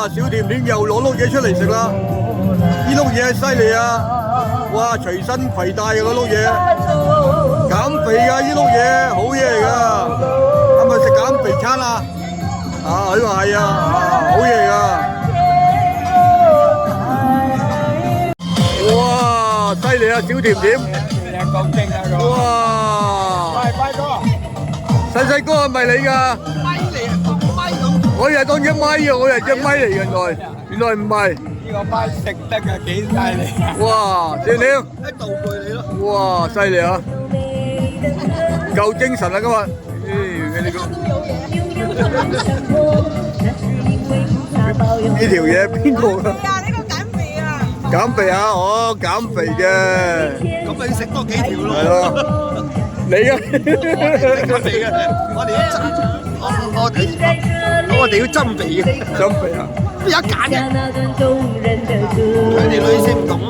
哇！小甜甜又攞碌嘢出嚟食啦，呢碌嘢犀利啊！哇！隨身攜帶嘅嗰碌嘢，減肥㗎呢碌嘢，好嘢嚟㗎。係咪食減肥餐啊？啊，佢話係啊，好嘢㗎。哇！犀利啊，小甜甜。哇！細細哥係咪你㗎？我以為當隻咪啊，我以為隻咪嚟，原來唔係。呢個咪食得嘅幾犀利！哇！小甜，一道具嚟咯。哇！犀利啊！夠精神啊今日。呢條嘢邊個㗎？呢個減肥啊！減肥啊！哦，減肥嘅。咁你食多幾條咯。係咯。你啊？減肥嘅，我哋要我哋要增肥嘅。增肥啊！有得揀嘅。佢哋女性唔同啊